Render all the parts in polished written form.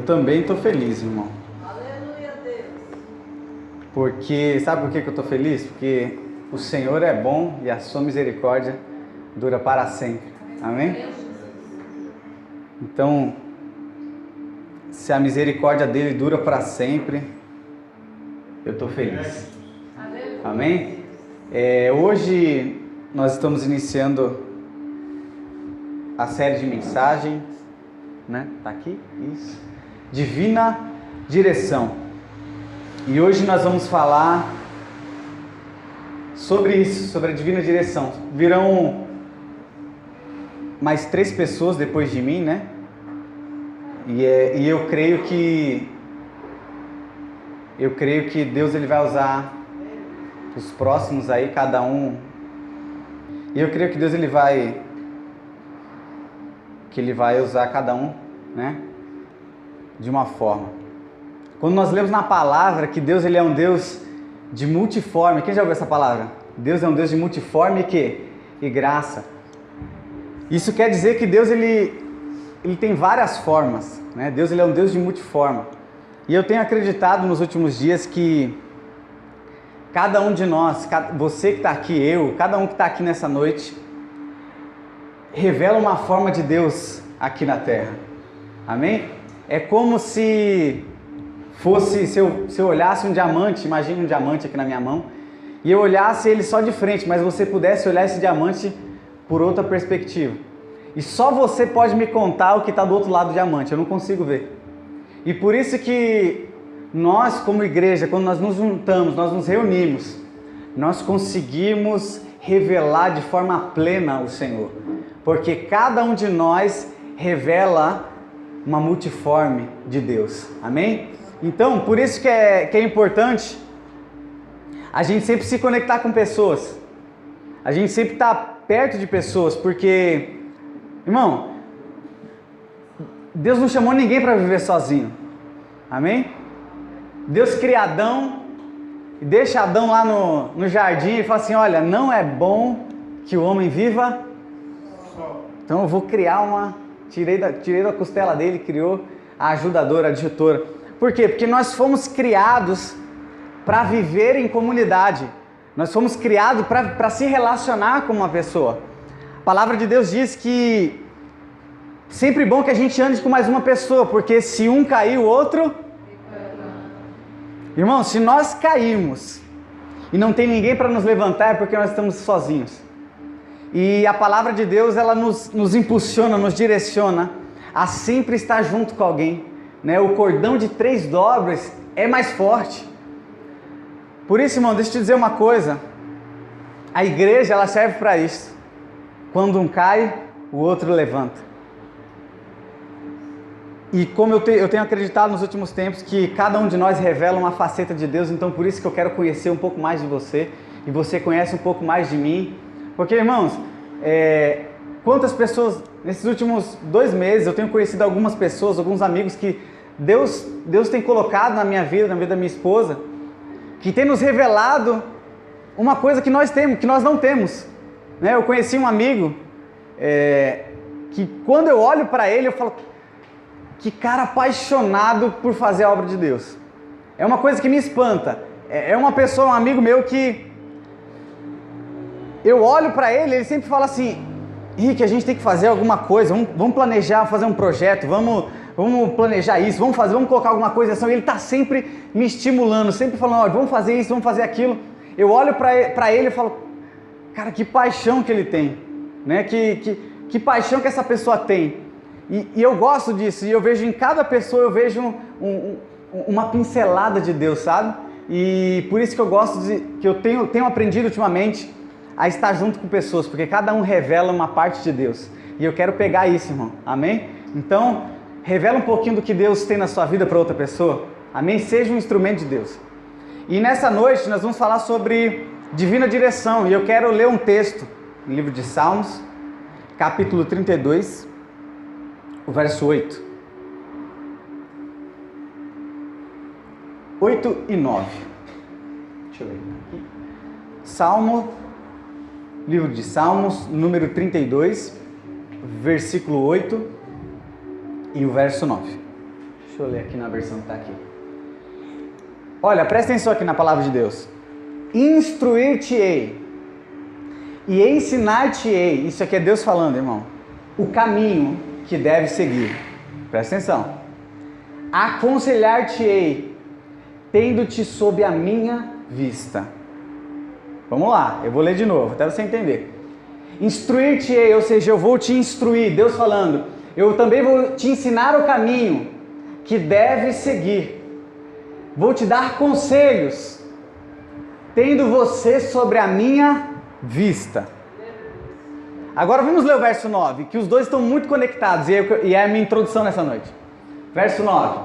Eu também estou feliz, irmão. Aleluia, Deus. Porque, sabe por que eu estou feliz? Porque o Senhor é bom e a sua misericórdia dura para sempre. Amém? Então, se a misericórdia dele dura para sempre, eu estou feliz. Amém? Hoje nós estamos iniciando a série de mensagens, né? Tá aqui? Isso. Divina Direção. E hoje nós vamos falar sobre isso, sobre a Divina Direção. Virão mais 3 pessoas depois de mim, né? E eu creio que Deus ele vai usar os próximos aí, cada um. E eu creio que Deus ele vai usar cada um, né? De uma forma. Quando nós lemos na palavra que Deus ele é um Deus de multiforme, quem já ouviu essa palavra? Deus é um Deus de multiforme e graça. Isso quer dizer que Deus ele tem várias formas, né? Deus ele é um Deus de multiforma. E eu tenho acreditado nos últimos dias que cada um de nós, você que está aqui, cada um que está aqui nessa noite, revela uma forma de Deus aqui na terra. Amém? É como se fosse, se eu olhasse um diamante, imagine um diamante aqui na minha mão, e eu olhasse ele só de frente, mas você pudesse olhar esse diamante por outra perspectiva. E só você pode me contar o que está do outro lado do diamante, eu não consigo ver. E por isso que nós, como igreja, quando nós nos juntamos, nós nos reunimos, nós conseguimos revelar de forma plena o Senhor. Porque cada um de nós revela uma multiforme de Deus. Amém? Então, por isso que é importante a gente sempre se conectar com pessoas. A gente sempre estar perto de pessoas, porque, irmão, Deus não chamou ninguém para viver sozinho. Amém? Deus cria Adão e deixa Adão lá no jardim e fala assim, olha, não é bom que o homem viva só. Então eu vou criar tirei da costela dele, criou a ajudadora, a adjutora. Por quê? Porque nós fomos criados para viver em comunidade. Nós fomos criados para se relacionar com uma pessoa. A palavra de Deus diz que sempre bom que a gente ande com mais uma pessoa, porque se um cair, o outro... Irmão, se nós cairmos e não tem ninguém para nos levantar, é porque nós estamos sozinhos. E a palavra de Deus, ela nos impulsiona, nos direciona a sempre estar junto com alguém, né? O cordão de 3 dobras é mais forte. Por isso, irmão, deixa eu te dizer uma coisa. A igreja, ela serve para isso. Quando um cai, o outro levanta. E como eu tenho acreditado nos últimos tempos que cada um de nós revela uma faceta de Deus, então por isso que eu quero conhecer um pouco mais de você, e você conhece um pouco mais de mim. Porque, irmãos, quantas pessoas, nesses últimos 2 meses, eu tenho conhecido algumas pessoas, alguns amigos que Deus tem colocado na minha vida, na vida da minha esposa, que tem nos revelado uma coisa que nós temos, que nós não temos. Né? Eu conheci um amigo que quando eu olho para ele, eu falo... Que cara apaixonado por fazer a obra de Deus. É uma coisa que me espanta. É uma pessoa, um amigo meu que... Eu olho para ele, ele sempre fala assim... Henrique, a gente tem que fazer alguma coisa. Vamos planejar, fazer um projeto. Vamos planejar isso. Vamos colocar alguma coisa assim. Ele está sempre me estimulando. Sempre falando, olha, vamos fazer isso, vamos fazer aquilo. Eu olho para ele e falo... Cara, que paixão que ele tem. Né? Que paixão que essa pessoa tem. E eu gosto disso, e eu vejo em cada pessoa, eu vejo uma pincelada de Deus, sabe? E por isso que eu gosto que eu tenho aprendido ultimamente a estar junto com pessoas, porque cada um revela uma parte de Deus. E eu quero pegar isso, irmão. Amém? Então, revela um pouquinho do que Deus tem na sua vida para outra pessoa. Amém? Seja um instrumento de Deus. E nessa noite nós vamos falar sobre divina direção, e eu quero ler um texto no livro de Salmos, capítulo 32, o verso 8 e 9. Deixa eu ver aqui. Livro de Salmos, número 32, versículo 8 e o verso 9. Deixa eu ler aqui na versão que está aqui. Olha, presta atenção aqui na palavra de Deus. Instruir-te-ei e ensinar-te-ei, isso aqui é Deus falando, irmão, o caminho que deve seguir. Presta atenção. Aconselhar-te-ei, tendo-te sob a minha vista. Vamos lá, eu vou ler de novo, até você entender. Instruir-te-ei, ou seja, eu vou te instruir, Deus falando, eu também vou te ensinar o caminho que deve seguir. Vou te dar conselhos, tendo você sobre a minha vista. Agora vamos ler o verso 9, que os dois estão muito conectados, e é a minha introdução nessa noite. Verso 9.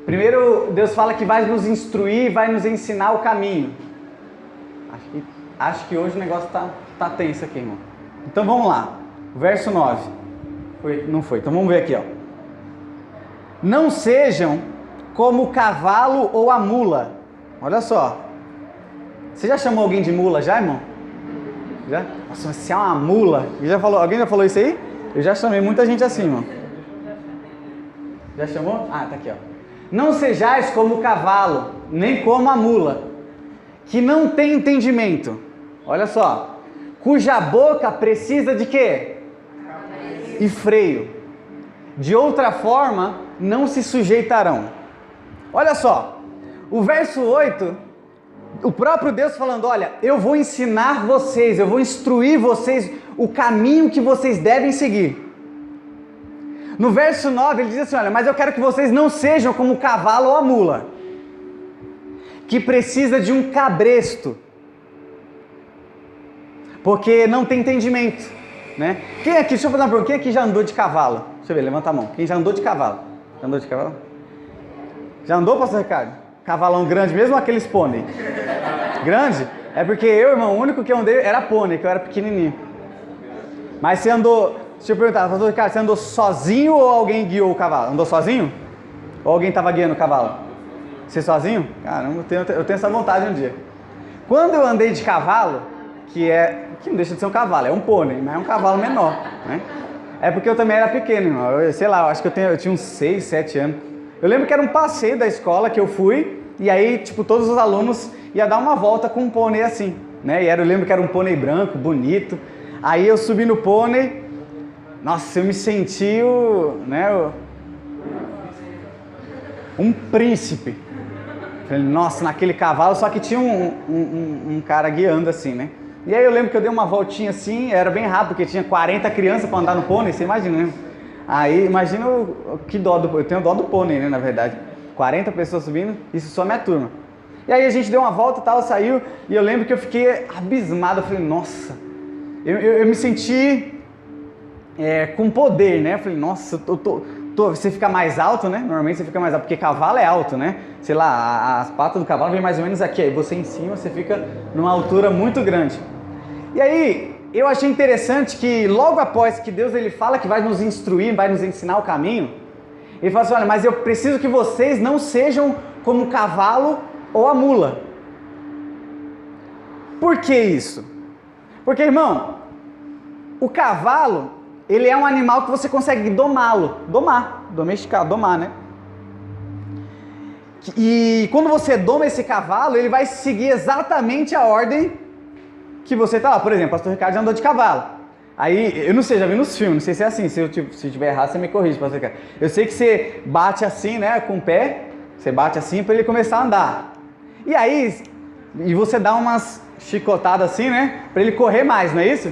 Primeiro, Deus fala que vai nos instruir, vai nos ensinar o caminho. Acho que hoje o negócio tá tenso aqui, irmão. Então vamos lá. Verso 9. Não foi. Então vamos ver aqui, ó. Não sejam como o cavalo ou a mula. Olha só. Você já chamou alguém de mula já, irmão? Já? Nossa, mas se é uma mula. Alguém já falou isso aí? Eu já chamei muita gente assim, irmão. Já chamou? Ah, tá aqui, ó. Não sejais como o cavalo, nem como a mula, que não tem entendimento. Olha só. Cuja boca precisa de quê? E freio. De outra forma, não se sujeitarão. Olha só. O verso 8, o próprio Deus falando, olha, eu vou ensinar vocês, eu vou instruir vocês o caminho que vocês devem seguir. No verso 9 ele diz assim, olha, mas eu quero que vocês não sejam como o cavalo ou a mula, que precisa de um cabresto, porque não tem entendimento, né? Quem aqui, deixa eu fazer uma pergunta, quem aqui já andou de cavalo? Deixa eu ver, levanta a mão. Quem já andou de cavalo? Já andou de cavalo? Já andou, pastor Ricardo? Cavalão grande, mesmo aqueles pônei? Grande? É porque eu, irmão, o único que eu andei era pônei, que eu era pequenininho. Mas você andou, deixa eu perguntar, pastor Ricardo, você andou sozinho ou alguém guiou o cavalo? Andou sozinho? Ou alguém estava guiando o cavalo? Você sozinho? Caramba, eu tenho essa vontade um dia. Quando eu andei de cavalo, que não deixa de ser um cavalo, é um pônei, mas é um cavalo menor, né? É porque eu também era pequeno, irmão. Sei lá, eu acho que eu tinha uns 6, 7 anos. Eu lembro que era um passeio da escola que eu fui, e aí, tipo, todos os alunos iam dar uma volta com um pônei assim, né? Eu lembro que era um pônei branco, bonito. Aí eu subi no pônei, nossa, eu me senti um príncipe. Falei, nossa, naquele cavalo, só que tinha um cara guiando assim, né? E aí eu lembro que eu dei uma voltinha assim, era bem rápido, porque tinha 40 crianças para andar no pônei, você imagina, né? Aí, imagina que dó eu tenho dó do pônei, né, na verdade. 40 pessoas subindo, isso só minha turma. E aí a gente deu uma volta e tal, saiu, e eu lembro que eu fiquei abismado, eu falei, nossa, eu me senti com poder, né? Eu falei, nossa, você fica mais alto, né? Normalmente você fica mais alto, porque cavalo é alto, né? Sei lá, as patas do cavalo vem mais ou menos aqui, aí você em cima, você fica numa altura muito grande. E aí, eu achei interessante que logo após que Deus ele fala que vai nos instruir, vai nos ensinar o caminho, ele fala assim, olha, mas eu preciso que vocês não sejam como o cavalo ou a mula. Por que isso? Porque, irmão, o cavalo, ele é um animal que você consegue domesticar, né? E quando você doma esse cavalo, ele vai seguir exatamente a ordem que você tá lá. Por exemplo, o pastor Ricardo já andou de cavalo. Aí, eu não sei, já vi nos filmes, não sei se é assim, se eu tiver errado, você me corrige, pastor Ricardo. Eu sei que você bate assim, né, com o pé, você bate assim para ele começar a andar. E aí, você dá umas chicotadas assim, né, para ele correr mais, não é isso?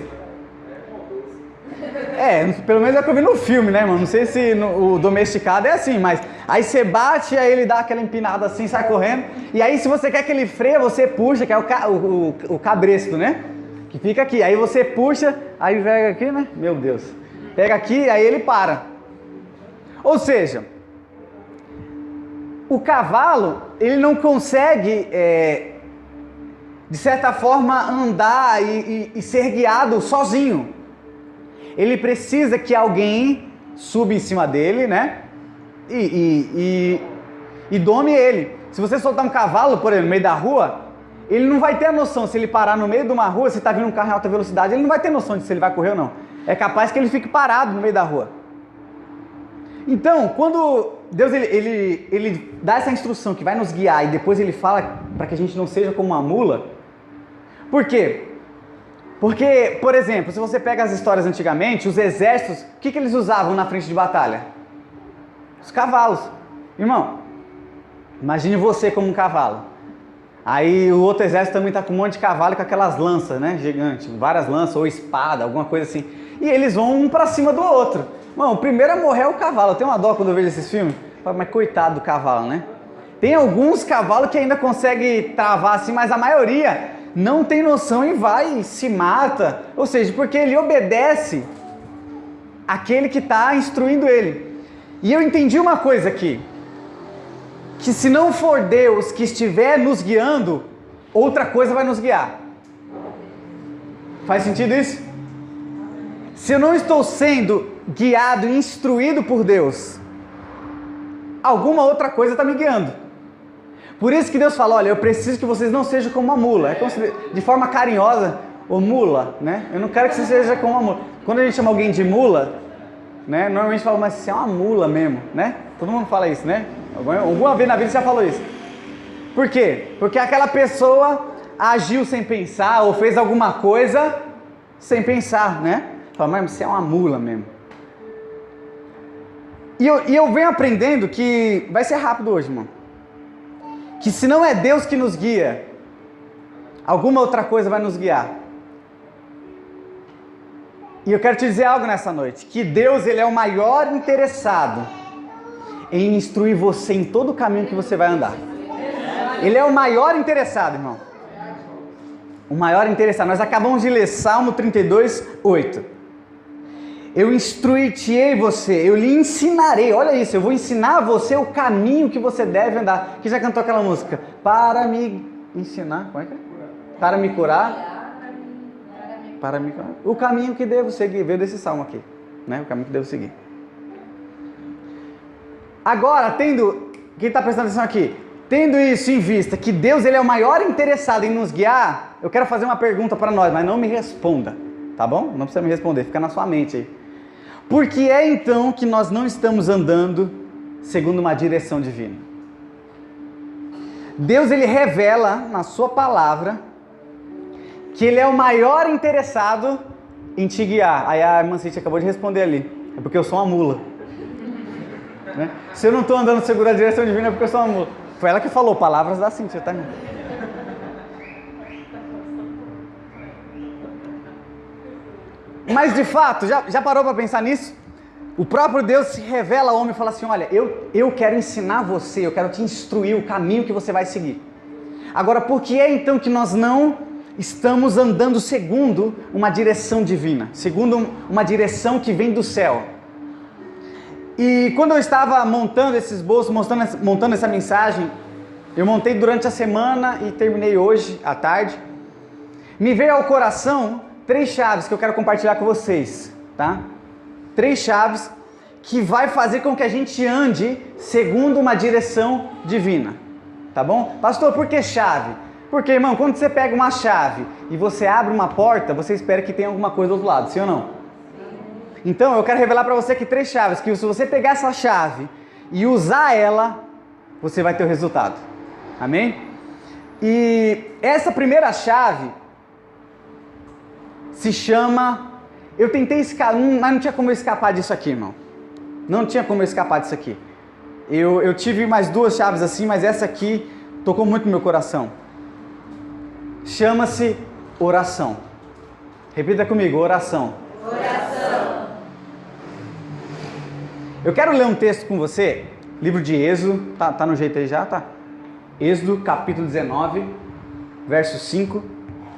Pelo menos é o que eu vi no filme, né, mano? Não sei se o domesticado é assim, mas aí você bate, aí ele dá aquela empinada assim, sai correndo. E aí, se você quer que ele freie, você puxa, que é o cabresto, né? Que fica aqui. Aí você puxa, aí pega aqui, né? Meu Deus. Pega aqui, aí ele para. Ou seja, o cavalo, ele não consegue, de certa forma, andar e ser guiado sozinho. Ele precisa que alguém suba em cima dele, né? E dome ele. Se você soltar um cavalo, por exemplo, no meio da rua, ele não vai ter a noção, se ele parar no meio de uma rua, se está vindo um carro em alta velocidade, ele não vai ter noção de se ele vai correr ou não. É capaz que ele fique parado no meio da rua. Então, quando Deus ele dá essa instrução que vai nos guiar e depois ele fala para que a gente não seja como uma mula, por quê? Porque, por exemplo, se você pega as histórias antigamente, os exércitos, o que eles usavam na frente de batalha? Os cavalos. Irmão, imagine você como um cavalo. Aí o outro exército também está com um monte de cavalo com aquelas lanças, né? Gigante, várias lanças ou espada, alguma coisa assim. E eles vão um para cima do outro. Mano, o primeiro a morrer é o cavalo. Eu tenho uma dó quando eu vejo esses filmes. Mas coitado do cavalo, né? Tem alguns cavalos que ainda conseguem travar assim, mas a maioria não tem noção e vai e se mata. Ou seja, porque ele obedece aquele que está instruindo ele. E eu entendi uma coisa aqui. Que se não for Deus que estiver nos guiando, outra coisa vai nos guiar. Faz sentido isso? Se eu não estou sendo guiado e instruído por Deus, alguma outra coisa está me guiando. Por isso que Deus fala, olha, eu preciso que vocês não sejam como uma mula. É como se, de forma carinhosa, ô mula, né? Eu não quero que você seja como uma mula. Quando a gente chama alguém de mula, né? Normalmente fala, mas você é uma mula mesmo, né? Todo mundo fala isso, né? Alguma vez na vida você já falou isso. Por quê? Porque aquela pessoa agiu sem pensar ou fez alguma coisa sem pensar, né? Fala, mas você é uma mula mesmo. E eu venho aprendendo que vai ser rápido hoje, irmão. Que se não é Deus que nos guia, alguma outra coisa vai nos guiar. E eu quero te dizer algo nessa noite, que Deus, ele é o maior interessado em instruir você em todo o caminho que você vai andar. Ele é o maior interessado, irmão. O maior interessado. Nós acabamos de ler Salmo 32, 8. Eu instruir-te-ei você, eu lhe ensinarei, olha isso, eu vou ensinar a você o caminho que você deve andar. Quem já cantou aquela música? Para me ensinar, como é que é? Para me curar. Para me curar. O caminho que devo seguir, veio desse salmo aqui, né? O caminho que devo seguir. Agora, quem está prestando atenção aqui, tendo isso em vista, que Deus ele é o maior interessado em nos guiar, eu quero fazer uma pergunta para nós, mas não me responda, tá bom? Não precisa me responder, fica na sua mente aí. Por que é então que nós não estamos andando segundo uma direção divina? Deus ele revela na sua palavra que ele é o maior interessado em te guiar. Aí a irmã Cíntia acabou de responder ali, é porque eu sou uma mula. Né? Se eu não estou andando segundo a direção divina é porque eu sou uma mula. Foi ela que falou, palavras da Cíntia, tá? Mas de fato, já parou para pensar nisso? O próprio Deus se revela ao homem e fala assim, olha, eu quero ensinar você, eu quero te instruir o caminho que você vai seguir. Agora, por que é então que nós não estamos andando segundo uma direção divina? Segundo uma direção que vem do céu? E quando eu estava montando esses esboço, montando essa mensagem, eu montei durante a semana e terminei hoje à tarde, me veio ao coração 3 chaves que eu quero compartilhar com vocês, tá? 3 chaves que vai fazer com que a gente ande segundo uma direção divina, tá bom? Pastor, por que chave? Porque, irmão, quando você pega uma chave e você abre uma porta, você espera que tenha alguma coisa do outro lado, sim ou não? Então, eu quero revelar para você aqui 3 chaves, que se você pegar essa chave e usar ela, você vai ter o resultado, amém? E essa primeira chave se chama... Eu tentei escapar, mas não tinha como eu escapar disso aqui, irmão. Não tinha como eu escapar disso aqui. Eu tive mais 2 chaves assim, mas essa aqui tocou muito no meu coração. Chama-se oração. Repita comigo, oração. Oração. Eu quero ler um texto com você, livro de Êxodo, tá no jeito aí já, tá? Êxodo, capítulo 19, versos 5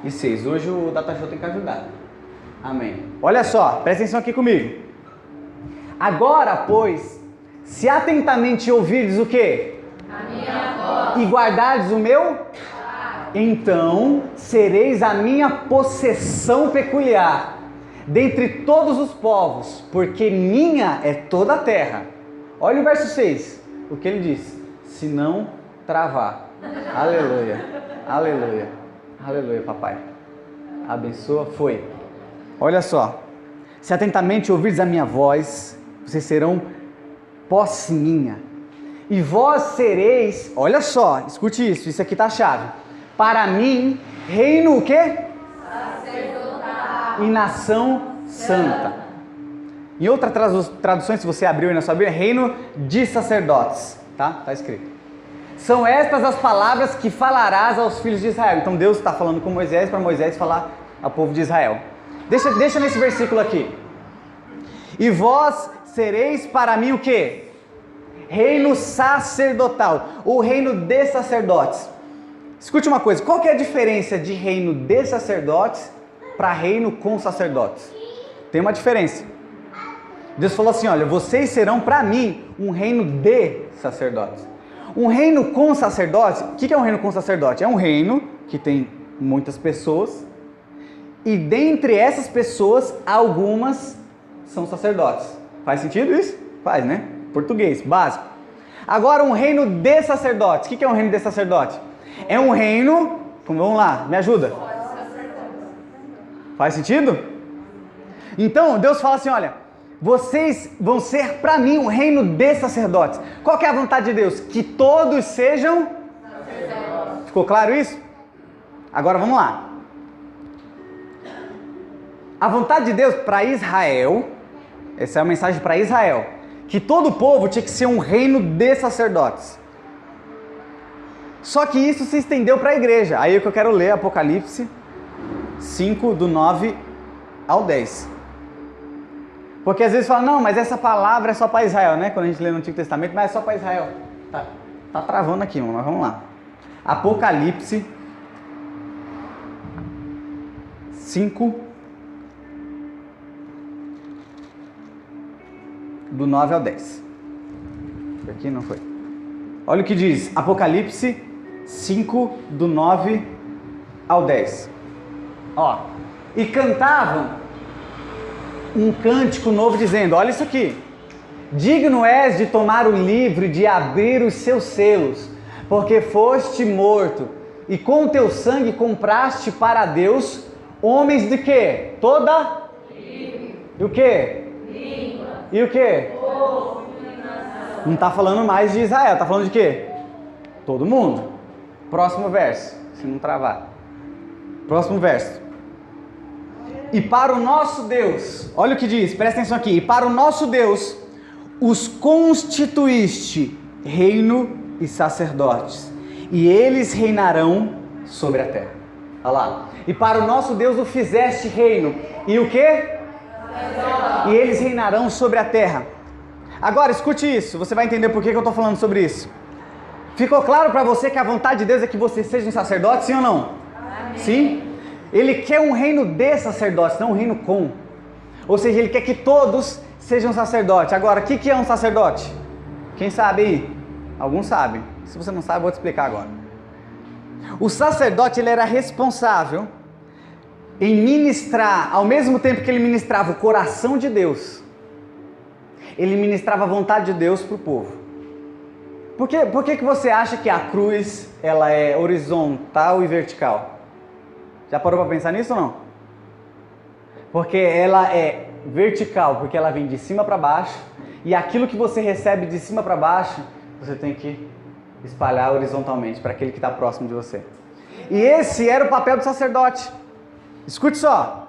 e 6. Hoje o Data Show tem que ajudar. Amém. Olha só, presta atenção aqui comigo. Agora, pois, se atentamente ouvirdes o quê? A minha voz. E guardardes o meu? Então sereis a minha possessão peculiar, dentre todos os povos, porque minha é toda a terra. Olha o verso 6, o que ele diz? Se não travar. Aleluia, aleluia, aleluia, papai. Abençoa, foi. Olha só, se atentamente ouvirdes a minha voz, vocês serão posse minha. E vós sereis, olha só, escute isso aqui tá a chave. Para mim, reino o quê? Sacerdotal. E nação santa. Em outras traduções, se você abriu aí na sua Bíblia, reino de sacerdotes, tá? Tá escrito. São estas as palavras que falarás aos filhos de Israel. Então Deus está falando com Moisés para Moisés falar ao povo de Israel. Deixa nesse versículo aqui. E vós sereis para mim o quê? Reino sacerdotal, ou reino de sacerdotes. Escute uma coisa, qual que é a diferença de reino de sacerdotes para reino com sacerdotes? Tem uma diferença. Deus falou assim, olha, vocês serão para mim um reino de sacerdotes. Um reino com sacerdotes, o que é um reino com sacerdote? É um reino que tem muitas pessoas, e dentre essas pessoas, algumas são sacerdotes. Faz sentido isso? Faz, né? Português, básico. Agora, um reino de sacerdotes. O que é um reino de sacerdote? É um reino, vamos lá, me ajuda. Faz sentido? Então, Deus fala assim, olha, vocês vão ser para mim um reino de sacerdotes. Qual que é a vontade de Deus? Que todos sejam sacerdotes. Ficou claro isso? Agora vamos lá. A vontade de Deus para Israel, essa é a mensagem para Israel, que todo o povo tinha que ser um reino de sacerdotes. Só que isso se estendeu para a igreja. Aí é que eu quero ler Apocalipse 5, do 9 ao 10. Porque às vezes fala, não, mas essa palavra é só para Israel, né? Quando a gente lê no Antigo Testamento, mas é só para Israel. Tá travando aqui, mas vamos lá. Apocalipse 5, do 9 ao 10. Aqui não foi. Olha o que diz Apocalipse 5, do 9 ao 10. Ó, e cantavam um cântico novo dizendo, olha isso aqui. Digno és de tomar o livro e de abrir os seus selos, porque foste morto, e com o teu sangue compraste para Deus homens de quê? Toda? E o quê? E o quê? Não está falando mais de Israel, está falando de quê? Todo mundo. Próximo verso, se não travar. Próximo verso. E para o nosso Deus, olha o que diz, presta atenção aqui. E para o nosso Deus, os constituíste reino e sacerdotes, e eles reinarão sobre a terra. Olha lá. E para o nosso Deus o fizeste reino. E o quê? E eles reinarão sobre a terra. Agora, escute isso, você vai entender por que eu estou falando sobre isso. Ficou claro para você que a vontade de Deus é que você seja um sacerdote, sim ou não? Amém. Sim? Ele quer um reino de sacerdotes, não um reino com. Ou seja, ele quer que todos sejam sacerdotes. Agora, o que é um sacerdote? Quem sabe aí? Alguns sabem. Se você não sabe, eu vou te explicar agora. O sacerdote, ele era responsável em ministrar, ao mesmo tempo que ele ministrava o coração de Deus, ele ministrava a vontade de Deus para o povo. Por que você acha que a cruz ela é horizontal e vertical? Já parou para pensar nisso ou não? Porque ela é vertical, porque ela vem de cima para baixo, e aquilo que você recebe de cima para baixo, você tem que espalhar horizontalmente para aquele que está próximo de você. E esse era o papel do sacerdote. Escute só.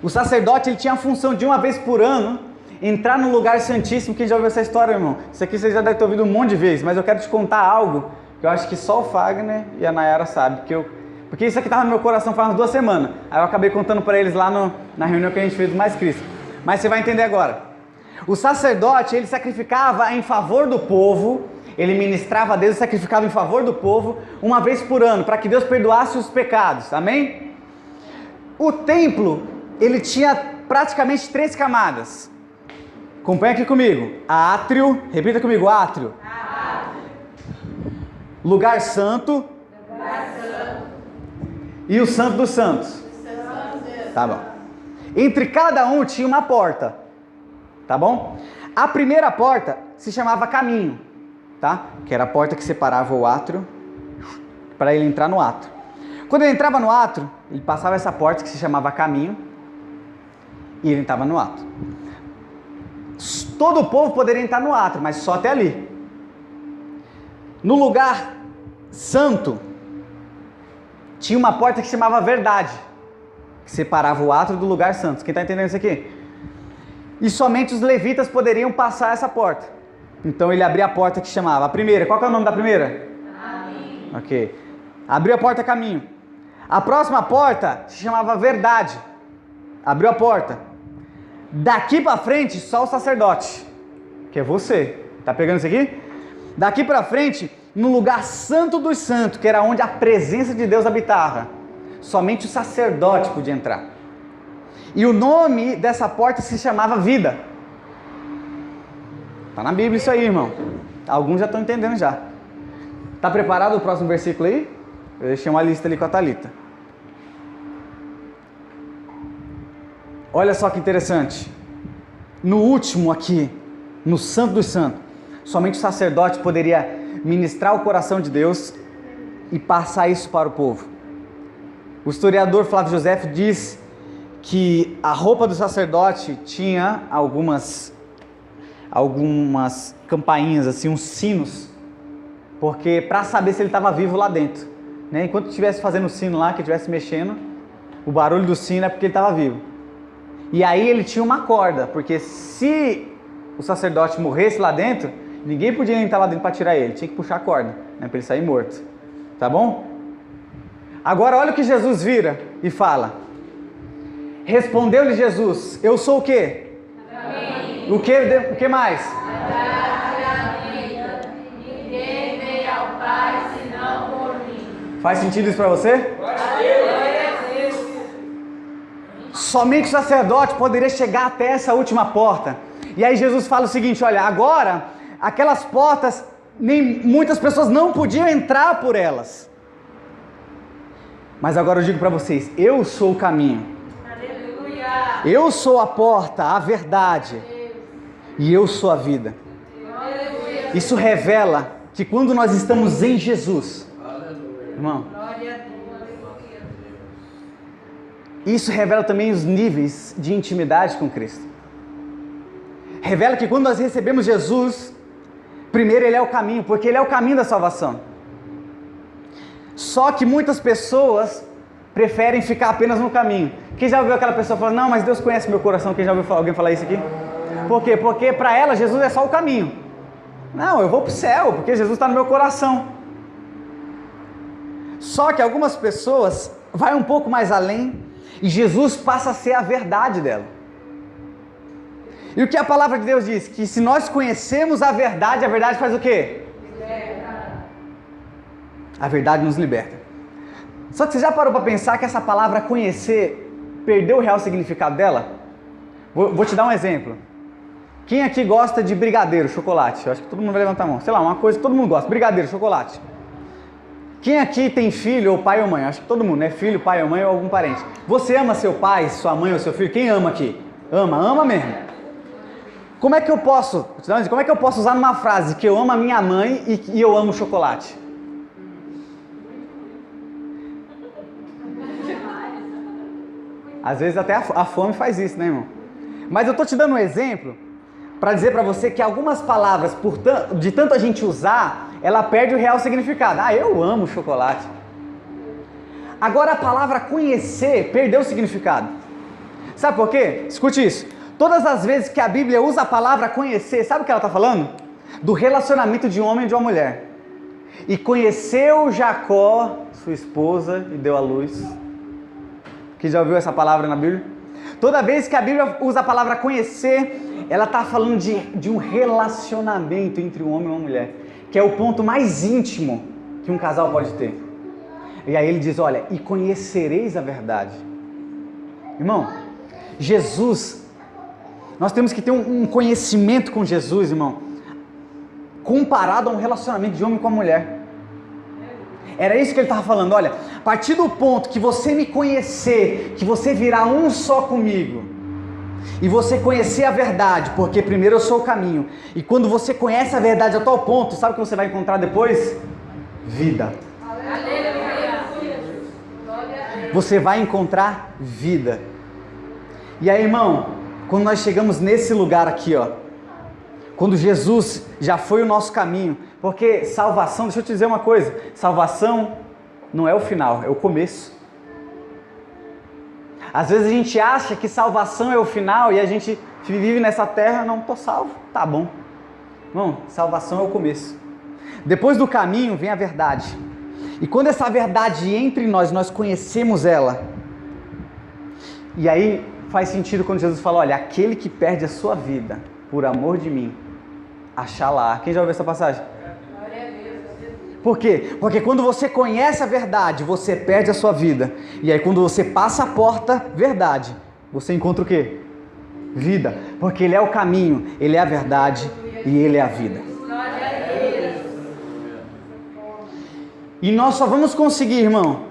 O sacerdote ele tinha a função de uma vez por ano entrar no lugar santíssimo. Quem já ouviu essa história, irmão? Isso aqui você já deve ter ouvido um monte de vezes, mas eu quero te contar algo que eu acho que só o Fagner e a Nayara sabem, porque isso aqui estava no meu coração faz umas 2 semanas. Aí eu acabei contando para eles lá na reunião que a gente fez do Mais Cristo. Mas você vai entender agora. O sacerdote, ele sacrificava em favor do povo, ele ministrava a Deus e sacrificava em favor do povo uma vez por ano, para que Deus perdoasse os pecados. Amém? O templo, ele tinha praticamente 3 camadas. Acompanha aqui comigo. Átrio, repita comigo, átrio. Lugar santo. E o santo dos santos. Tá bom. Entre cada um tinha uma porta. Tá bom? A primeira porta se chamava caminho, tá? Que era a porta que separava o átrio para ele entrar no átrio. Quando ele entrava no átrio, ele passava essa porta que se chamava caminho e ele entrava no átrio. todo o povo poderia entrar no átrio, mas só até ali. No lugar santo, tinha uma porta que chamava Verdade, que separava o átrio do lugar santo. Quem está entendendo isso aqui? E somente os levitas poderiam passar essa porta. Então ele abria a porta que chamava a primeira. Qual que é o nome da primeira? Caminho. Ok. Abriu a porta Caminho. A próxima porta se chamava Verdade. Abriu a porta. Daqui para frente, só o sacerdote, que é você. Tá pegando isso aqui? Daqui para frente, no lugar santo dos santos, que era onde a presença de Deus habitava, somente o sacerdote podia entrar. E o nome dessa porta se chamava Vida. Tá na Bíblia isso aí, irmão. Alguns já estão entendendo já. Tá preparado o próximo versículo aí? Eu deixei uma lista ali com a Thalita. Olha só que interessante. No último aqui, no Santo dos Santos, somente o sacerdote poderia ministrar o coração de Deus e passar isso para o povo. O historiador Flávio Josefo diz que a roupa do sacerdote tinha algumas campainhas, assim, uns sinos, porque para saber se ele estava vivo lá dentro, né? Enquanto estivesse fazendo o sino lá, que estivesse mexendo, o barulho do sino é porque ele estava vivo. E aí ele tinha uma corda, porque se o sacerdote morresse lá dentro, ninguém podia entrar lá dentro para tirar ele, tinha que puxar a corda, né, para ele sair morto. Tá bom? Agora olha o que Jesus vira e fala. Respondeu-lhe Jesus, eu sou o quê? O que mais? Ninguém vem ao Pai senão por mim. Faz sentido isso para você? Somente o sacerdote poderia chegar até essa última porta. E aí Jesus fala o seguinte, olha, agora aquelas portas, muitas pessoas não podiam entrar por elas. Mas agora eu digo para vocês, eu sou o caminho. Aleluia. Eu sou a porta, a verdade. E eu sou a vida. Isso revela que quando nós estamos em Jesus, irmão, isso revela também os níveis de intimidade com Cristo. Revela que quando nós recebemos Jesus, primeiro Ele é o caminho, porque Ele é o caminho da salvação. Só que muitas pessoas preferem ficar apenas no caminho. Quem já ouviu aquela pessoa falar, não, mas Deus conhece meu coração? Quem já ouviu alguém falar isso aqui? Por quê? Porque para ela Jesus é só o caminho. Não, eu vou para o céu, porque Jesus está no meu coração. Só que algumas pessoas vão um pouco mais além e Jesus passa a ser a verdade dela. E o que a palavra de Deus diz? Que se nós conhecemos a verdade faz o quê? A verdade nos liberta. Só que você já parou para pensar que essa palavra conhecer perdeu o real significado dela? Vou te dar um exemplo. Quem aqui gosta de brigadeiro, chocolate? Eu acho que todo mundo vai levantar a mão. Sei lá, uma coisa que todo mundo gosta, brigadeiro, chocolate. Quem aqui tem filho ou pai ou mãe? Acho que todo mundo, né? Filho, pai ou mãe ou algum parente. Você ama seu pai, sua mãe ou seu filho? Quem ama aqui? Ama mesmo. Como é que eu posso usar numa frase que eu amo a minha mãe e eu amo chocolate? Às vezes até a fome faz isso, né, irmão? Mas eu estou te dando um exemplo para dizer para você que algumas palavras, de tanto a gente usar, ela perde o real significado. Ah, eu amo chocolate. Agora a palavra conhecer perdeu o significado. Sabe por quê? Escute isso. Todas as vezes que a Bíblia usa a palavra conhecer, sabe o que ela está falando? Do relacionamento de um homem e de uma mulher. E conheceu Jacó, sua esposa, e deu à luz. Quem já ouviu essa palavra na Bíblia? Toda vez que a Bíblia usa a palavra conhecer, ela está falando de um relacionamento entre um homem e uma mulher, que é o ponto mais íntimo que um casal pode ter. E aí ele diz, olha, e conhecereis a verdade. Irmão, Jesus, nós temos que ter um conhecimento com Jesus, irmão, comparado a um relacionamento de homem com a mulher. Era isso que ele estava falando, olha, a partir do ponto que você me conhecer, que você virar um só comigo, e você conhecer a verdade, porque primeiro eu sou o caminho, e quando você conhece a verdade a tal ponto, sabe o que você vai encontrar depois? Vida. Você vai encontrar vida. E aí, irmão, quando nós chegamos nesse lugar aqui, ó, Quando Jesus já foi o nosso caminho. Porque salvação, deixa eu te dizer uma coisa, salvação não é o final, é o começo. Às vezes a gente acha que salvação é o final e a gente vive nessa terra, não, estou salvo, tá bom. Não, salvação é o começo. Depois do caminho vem a verdade. E quando essa verdade entra em nós, nós conhecemos ela. E aí faz sentido quando Jesus fala, olha, aquele que perde a sua vida por amor de mim, achará. Quem já ouviu essa passagem? Por quê? Porque quando você conhece a verdade, você perde a sua vida. E aí quando você passa a porta, verdade, você encontra o quê? Vida. Porque Ele é o caminho, Ele é a verdade e Ele é a vida. E nós só vamos conseguir, irmão,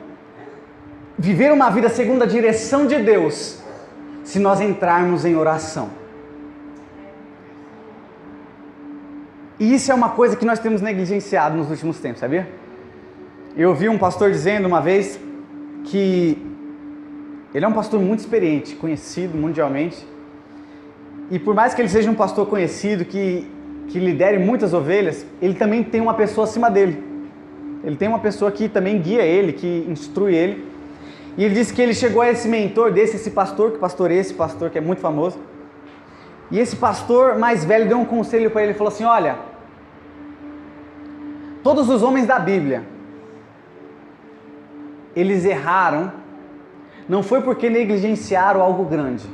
viver uma vida segundo a direção de Deus, se nós entrarmos em oração. E isso é uma coisa que nós temos negligenciado nos últimos tempos, sabia? Eu ouvi um pastor dizendo uma vez que ele é um pastor muito experiente, conhecido mundialmente. E por mais que ele seja um pastor conhecido, que lidere muitas ovelhas, ele também tem uma pessoa acima dele. Ele tem uma pessoa que também guia ele, que instrui ele. E ele disse que ele chegou a esse mentor desse, esse pastor que é muito famoso. E esse pastor mais velho deu um conselho para ele, ele falou assim, olha, todos os homens da Bíblia, eles erraram, não foi porque negligenciaram algo grande,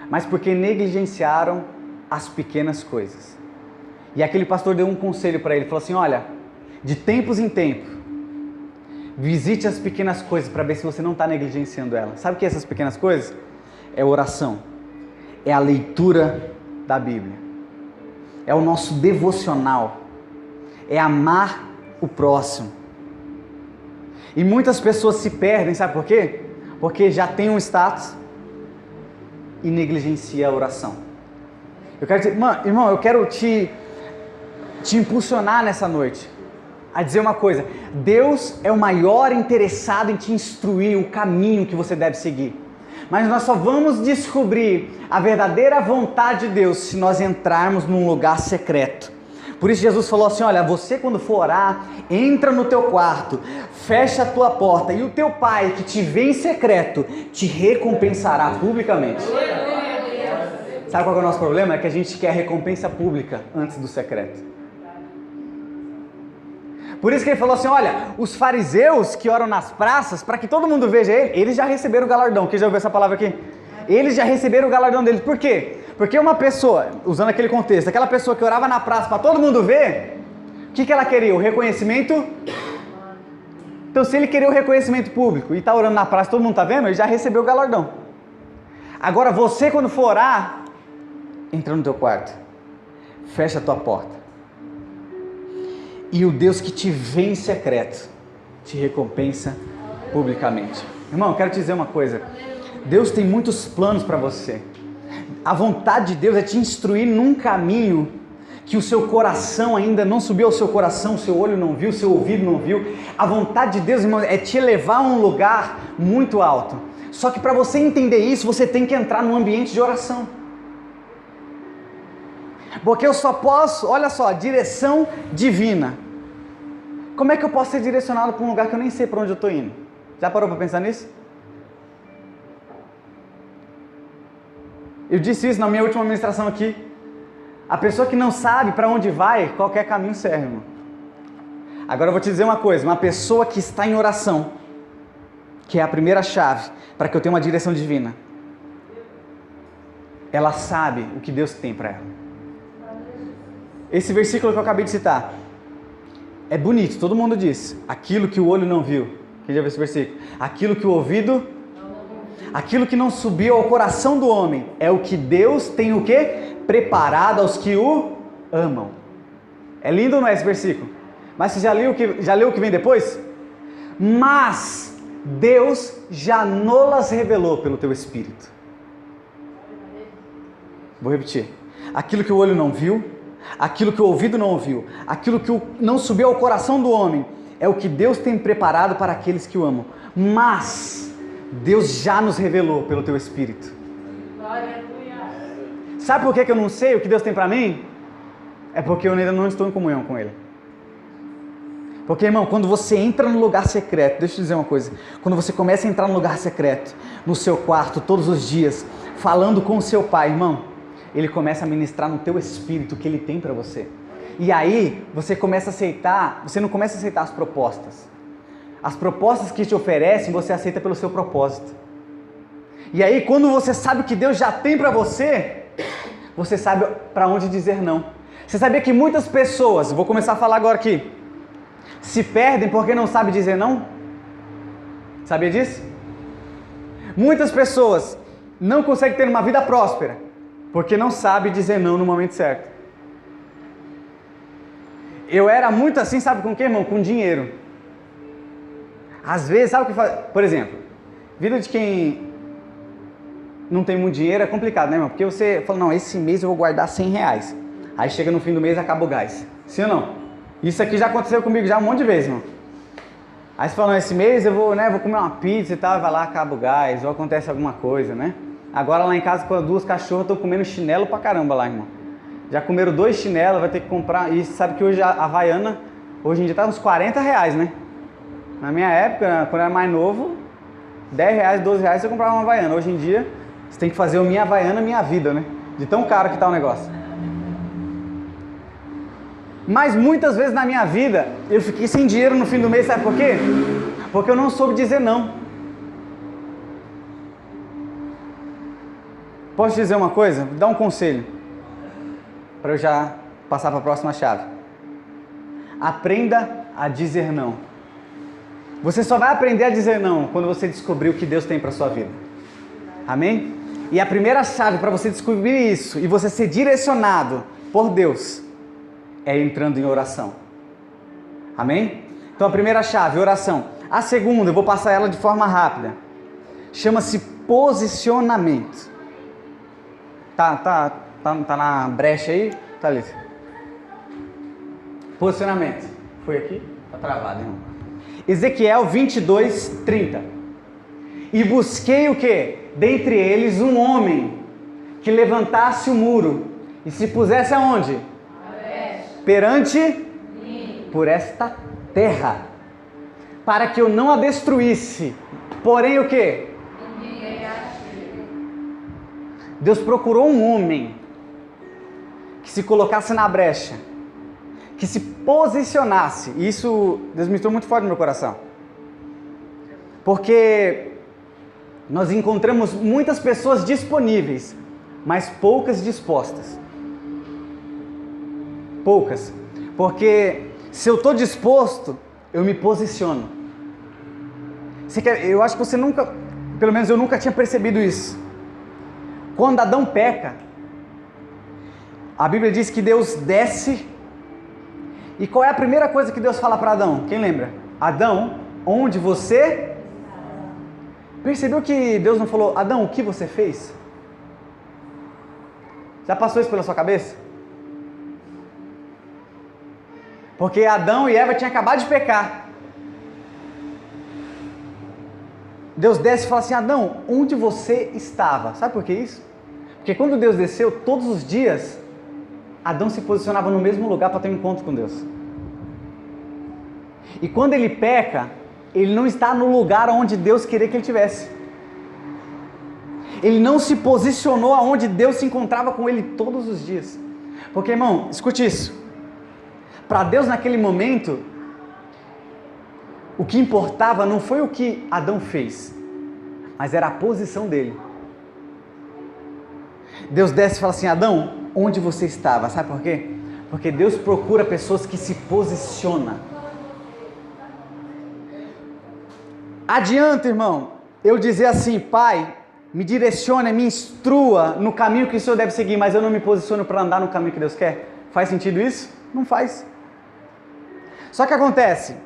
mas porque negligenciaram as pequenas coisas. E aquele pastor deu um conselho para ele, falou assim, olha, de tempos em tempos, visite as pequenas coisas para ver se você não está negligenciando elas. Sabe o que é essas pequenas coisas? É oração, é a leitura da Bíblia, é o nosso devocional, é amar o próximo. E muitas pessoas se perdem, sabe por quê? Porque já tem um status e negligencia a oração. Eu quero dizer, irmão, eu quero te impulsionar nessa noite a dizer uma coisa: Deus é o maior interessado em te instruir o caminho que você deve seguir. Mas nós só vamos descobrir a verdadeira vontade de Deus se nós entrarmos num lugar secreto. Por isso Jesus falou assim, olha, você quando for orar, entra no teu quarto, fecha a tua porta e o teu pai que te vê em secreto, te recompensará publicamente. Sabe qual é o nosso problema? É que a gente quer recompensa pública antes do secreto. Por isso que ele falou assim, olha, os fariseus que oram nas praças, para que todo mundo veja eles já receberam o galardão. Quem já ouviu essa palavra aqui? Eles já receberam o galardão deles. Por quê? Porque uma pessoa, usando aquele contexto, aquela pessoa que orava na praça para todo mundo ver, o que ela queria? O reconhecimento. Então, se ele queria o reconhecimento público e está orando na praça, todo mundo está vendo, ele já recebeu o galardão. Agora, você quando for orar, entra no teu quarto, fecha a tua porta. E o Deus que te vê em secreto, te recompensa publicamente. Irmão, eu quero te dizer uma coisa. Deus tem muitos planos para você. A vontade de Deus é te instruir num caminho que o seu coração ainda não subiu ao seu coração, o seu olho não viu, o seu ouvido não viu. A vontade de Deus, irmão, é te levar a um lugar muito alto. Só que para você entender isso, você tem que entrar num ambiente de oração. Porque eu só posso, olha só, direção divina. Como é que eu posso ser direcionado para um lugar que eu nem sei para onde eu estou indo? Já parou para pensar nisso? Eu disse isso na minha última ministração aqui. A pessoa que não sabe para onde vai, qualquer caminho serve, irmão. Agora eu vou te dizer uma coisa, uma pessoa que está em oração, que é a primeira chave para que eu tenha uma direção divina, ela sabe o que Deus tem para ela. Esse versículo que eu acabei de citar é bonito, todo mundo diz, aquilo que o olho não viu. Quem já viu esse versículo? Aquilo que o ouvido, aquilo que não subiu ao coração do homem, é o que Deus tem o quê? Preparado aos que o amam. É lindo ou não é esse versículo? Mas você já leu o que vem depois? Mas Deus já nolas revelou pelo teu Espírito. Vou repetir. Aquilo que o olho não viu, aquilo que o ouvido não ouviu, aquilo que não subiu ao coração do homem, é o que Deus tem preparado para aqueles que o amam. Mas Deus já nos revelou pelo teu Espírito. Sabe por que eu não sei o que Deus tem para mim? É porque eu ainda não estou em comunhão com Ele. Porque, irmão, quando você entra no lugar secreto, deixa eu te dizer uma coisa, quando você começa a entrar no lugar secreto, no seu quarto, todos os dias, falando com o seu pai, irmão, Ele começa a ministrar no teu espírito o que Ele tem para você. E aí, você começa a aceitar, você não começa a aceitar as propostas. As propostas que te oferecem, você aceita pelo seu propósito. E aí, quando você sabe o que Deus já tem para você, você sabe para onde dizer não. Você sabia que muitas pessoas, vou começar a falar agora aqui, se perdem porque não sabem dizer não? Sabia disso? Muitas pessoas não conseguem ter uma vida próspera porque não sabem dizer não no momento certo. Eu era muito assim, sabe com o que, irmão? Com dinheiro. Às vezes, sabe o que faz? Por exemplo, vida de quem não tem muito dinheiro é complicado, né, irmão? Porque você fala, não, esse mês eu vou guardar R$100. Aí chega no fim do mês e acaba o gás. Sim ou não? Isso aqui já aconteceu comigo já um monte de vezes, irmão. Aí você fala, não, esse mês eu vou, vou comer uma pizza e tal, vai lá, acaba o gás, ou acontece alguma coisa, né? Agora lá em casa com as 2 cachorras, estão comendo chinelo pra caramba lá, irmão. Já comeram 2 chinelos, vai ter que comprar, e sabe que hoje a Havaiana, hoje em dia tá uns R$40, né? Na minha época, quando eu era mais novo, R$10, R$12 você comprava uma Havaiana. Hoje em dia, você tem que fazer o Minha Havaiana Minha Vida, né? De tão caro que tá o negócio. Mas muitas vezes na minha vida, eu fiquei sem dinheiro no fim do mês, sabe por quê? Porque eu não soube dizer não. Posso te dizer uma coisa? Vou dar um conselho, para eu já passar para a próxima chave. Aprenda a dizer não. Você só vai aprender a dizer não quando você descobrir o que Deus tem para a sua vida. Amém? E a primeira chave para você descobrir isso e você ser direcionado por Deus é entrando em oração. Amém? Então a primeira chave, oração. A segunda, eu vou passar ela de forma rápida. Chama-se posicionamento. Tá na brecha aí? Tá ali. Posicionamento. Foi aqui? Tá travado, irmão. Ezequiel 22, 30. E busquei o quê? Dentre eles um homem que levantasse o muro e se pusesse aonde? Perante por esta terra, para que eu não a destruísse. Porém o quê? Deus procurou um homem que se colocasse na brecha, que se posicionasse. E isso Deus me entrou muito forte no meu coração, porque nós encontramos muitas pessoas disponíveis, mas poucas dispostas. Poucas, porque se eu estou disposto, eu me posiciono. Eu acho que você nunca, pelo menos eu nunca tinha percebido isso. Quando Adão peca, a Bíblia diz que Deus desce, e qual é a primeira coisa que Deus fala para Adão? Quem lembra? Adão, onde você... Percebeu que Deus não falou, Adão, o que você fez? Já passou isso pela sua cabeça? Porque Adão e Eva tinham acabado de pecar. Deus desce e fala assim, Adão, onde você estava? Sabe por que isso? Porque quando Deus desceu, todos os dias, Adão se posicionava no mesmo lugar para ter um encontro com Deus. E quando ele peca, ele não está no lugar onde Deus queria que ele estivesse. Ele não se posicionou aonde Deus se encontrava com ele todos os dias. Porque, irmão, escute isso. Para Deus naquele momento, o que importava não foi o que Adão fez, mas era a posição dele. Deus desce e fala assim, Adão, onde você estava? Sabe por quê? Porque Deus procura pessoas que se posicionam. Adianta, irmão, eu dizer assim, Pai, me direcione, me instrua no caminho que o Senhor deve seguir, mas eu não me posiciono para andar no caminho que Deus quer. Faz sentido isso? Não faz. Só que acontece,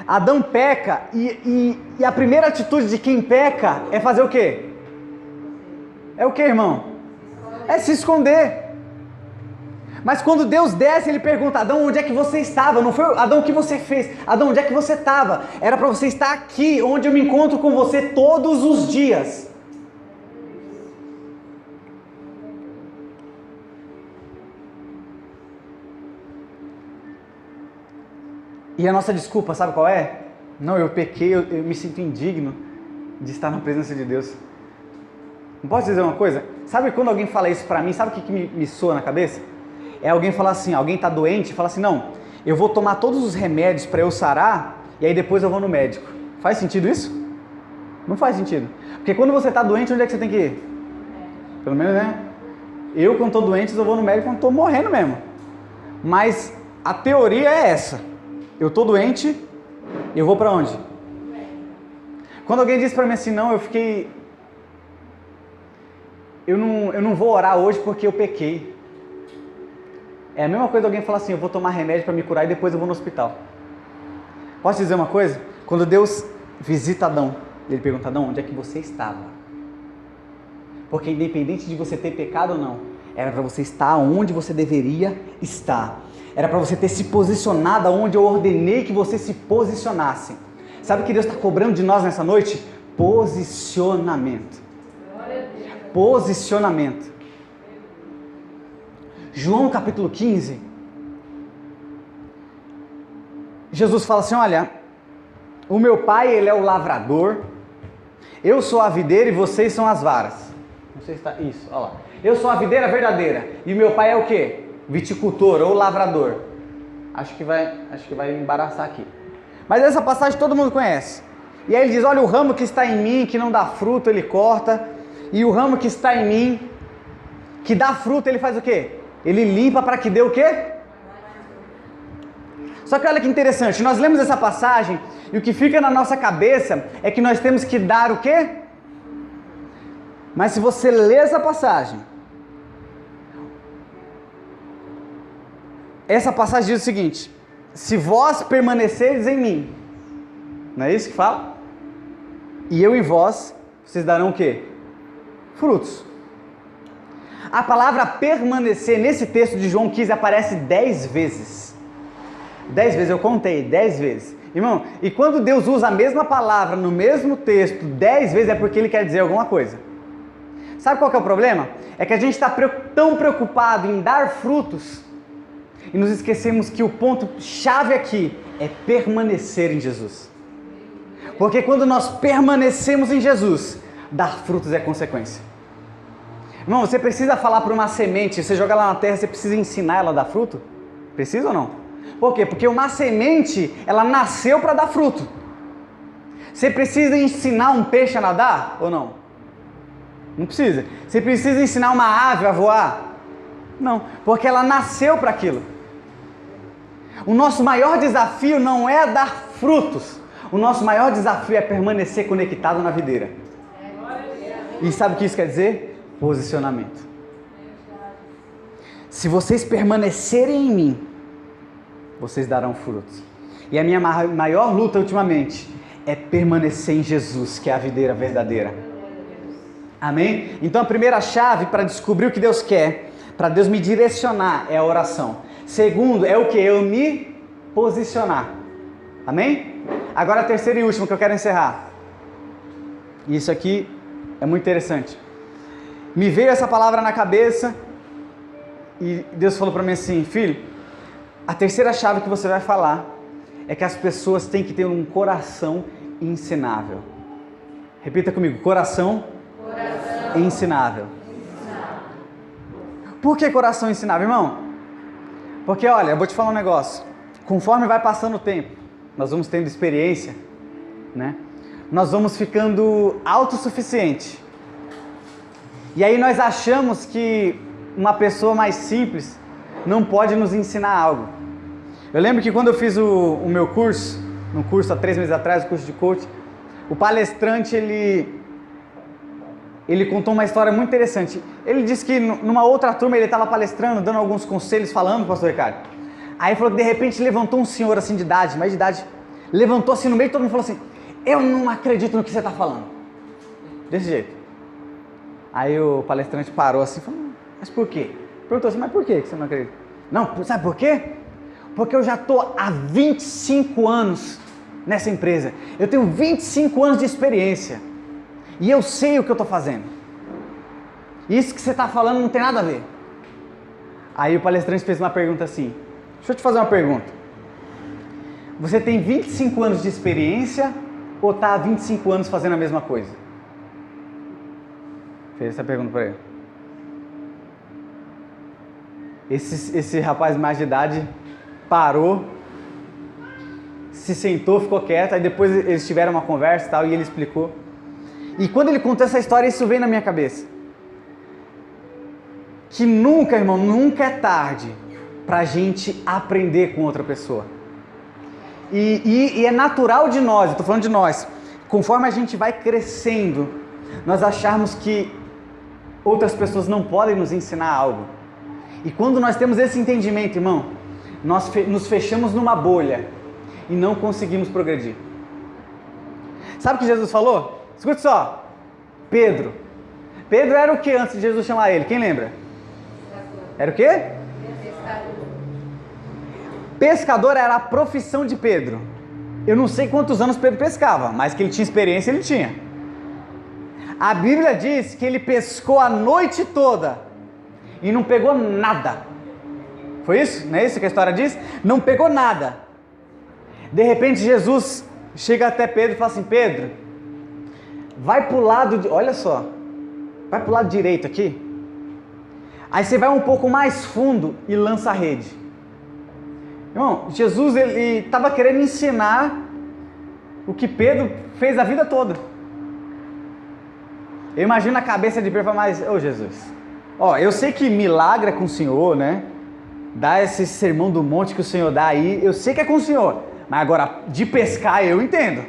Adão peca e a primeira atitude de quem peca é fazer o quê? É o quê, irmão? É se esconder. Mas quando Deus desce, Ele pergunta, Adão, onde é que você estava? Não foi, Adão, o que você fez? Adão, onde é que você estava? Era para você estar aqui, onde eu me encontro com você todos os dias. E a nossa desculpa, sabe qual é? Não, eu pequei, eu me sinto indigno de estar na presença de Deus. Não posso dizer uma coisa? Sabe quando alguém fala isso pra mim, sabe o que me soa na cabeça? É alguém falar assim, alguém tá doente e fala assim, não, eu vou tomar todos os remédios pra eu sarar e aí depois eu vou no médico. Faz sentido isso? Não faz sentido. Porque quando você tá doente, onde é que você tem que ir? Pelo menos, né? Eu, quando tô doente, eu vou no médico quando tô morrendo mesmo. Mas a teoria é essa. Eu tô doente, eu vou pra onde? Quando alguém diz pra mim assim, não, eu não vou orar hoje porque eu pequei. É a mesma coisa alguém falar assim, eu vou tomar remédio para me curar e depois eu vou no hospital. Posso dizer uma coisa? Quando Deus visita Adão, ele pergunta, Adão, onde é que você estava? Porque independente de você ter pecado ou não, era para você estar onde você deveria estar. Era para você ter se posicionado onde eu ordenei que você se posicionasse. Sabe o que Deus está cobrando de nós nessa noite? Posicionamento. Posicionamento. João capítulo 15. Jesus fala assim, olha, o meu pai, ele é o lavrador, eu sou a videira e vocês são as varas. Não sei se está isso, olha lá. Eu sou a videira verdadeira e o meu pai é o quê? Viticultor ou lavrador. Acho que vai embaraçar aqui. Mas essa passagem todo mundo conhece. E aí ele diz, olha, o ramo que está em mim, que não dá fruto, ele corta. E o ramo que está em mim, que dá fruto, ele faz o quê? Ele limpa para que dê o quê? Só que olha que interessante, nós lemos essa passagem e o que fica na nossa cabeça é que nós temos que dar o quê? Mas se você ler essa passagem diz o seguinte, se vós permaneceres em mim, não é isso que fala? E eu em vós, vocês darão o quê? Frutos. A palavra permanecer nesse texto de João 15 aparece 10 vezes. 10 vezes, eu contei, 10 vezes. Irmão, e quando Deus usa a mesma palavra no mesmo texto 10 vezes é porque Ele quer dizer alguma coisa. Sabe qual que é o problema? É que a gente está tão preocupado em dar frutos e nos esquecemos que o ponto chave aqui é permanecer em Jesus. Porque quando nós permanecemos em Jesus, dar frutos é consequência. Irmão, você precisa falar para uma semente, você joga ela na terra, você precisa ensinar ela a dar fruto? Precisa ou não? Por quê? Porque uma semente, ela nasceu para dar fruto. Você precisa ensinar um peixe a nadar ou não? Não precisa. Você precisa ensinar uma ave a voar? Não, porque ela nasceu para aquilo. O nosso maior desafio não é dar frutos. O nosso maior desafio é permanecer conectado na videira. E sabe o que isso quer dizer? Posicionamento. Se vocês permanecerem em mim, vocês darão frutos. E a minha maior luta ultimamente é permanecer em Jesus, que é a videira verdadeira. Amém? Então a primeira chave para descobrir o que Deus quer, para Deus me direcionar, é a oração. Segundo, é o que? Eu me posicionar. Amém? Agora a terceira e última que eu quero encerrar. Isso aqui é muito interessante. Me veio essa palavra na cabeça e Deus falou para mim assim, filho, a terceira chave que você vai falar é que as pessoas têm que ter um coração ensinável. Repita comigo, coração ensinável. Por que coração ensinável, irmão? Porque olha, eu vou te falar um negócio. Conforme vai passando o tempo, nós vamos tendo experiência, né? Nós vamos ficando autossuficiente. E aí nós achamos que uma pessoa mais simples não pode nos ensinar algo. Eu lembro que quando eu fiz o meu curso, um curso há 3 meses atrás, o curso de coach, o palestrante, ele contou uma história muito interessante. Ele disse que numa outra turma ele estava palestrando, dando alguns conselhos, falando, pastor Ricardo. Aí falou que de repente levantou um senhor assim de idade, mais de idade, levantou assim no meio e todo mundo falou assim, eu não acredito no que você está falando. Desse jeito. Aí o palestrante parou assim e falou, mas por quê? Perguntou assim, mas por quê que você não acredita? Não, sabe por quê? Porque eu já estou há 25 anos nessa empresa. Eu tenho 25 anos de experiência. E eu sei o que eu estou fazendo. Isso que você está falando não tem nada a ver. Aí o palestrante fez uma pergunta assim, deixa eu te fazer uma pergunta. Você tem 25 anos de experiência ou está há 25 anos fazendo a mesma coisa? Fez essa pergunta para ele. Esse rapaz mais de idade parou, se sentou, ficou quieto, aí depois eles tiveram uma conversa e tal, e ele explicou. E quando ele contou essa história, isso veio na minha cabeça. Que nunca, irmão, nunca é tarde para a gente aprender com outra pessoa. E é natural de nós, eu estou falando de nós, conforme a gente vai crescendo, nós acharmos que outras pessoas não podem nos ensinar algo. E quando nós temos esse entendimento, irmão, nós nos fechamos numa bolha e não conseguimos progredir. Sabe o que Jesus falou? Escute só. Pedro era o que antes de Jesus chamar ele? Quem lembra? Era o quê? Pescador era a profissão de Pedro. Eu não sei quantos anos Pedro pescava, mas que ele tinha experiência, ele tinha. A Bíblia diz que ele pescou a noite toda e não pegou nada. Foi isso? Não é isso que a história diz? Não pegou nada. De repente Jesus chega até Pedro e fala assim: Pedro, vai pro lado, olha só, vai pro lado direito aqui. Aí você vai um pouco mais fundo e lança a rede. Irmão, Jesus ele estava querendo ensinar o que Pedro fez a vida toda. Eu imagino a cabeça de Pedro, mas, ô Jesus, eu sei que milagre é com o Senhor, né? Dá esse sermão do monte que o Senhor dá aí, eu sei que é com o Senhor, mas agora, de pescar eu entendo.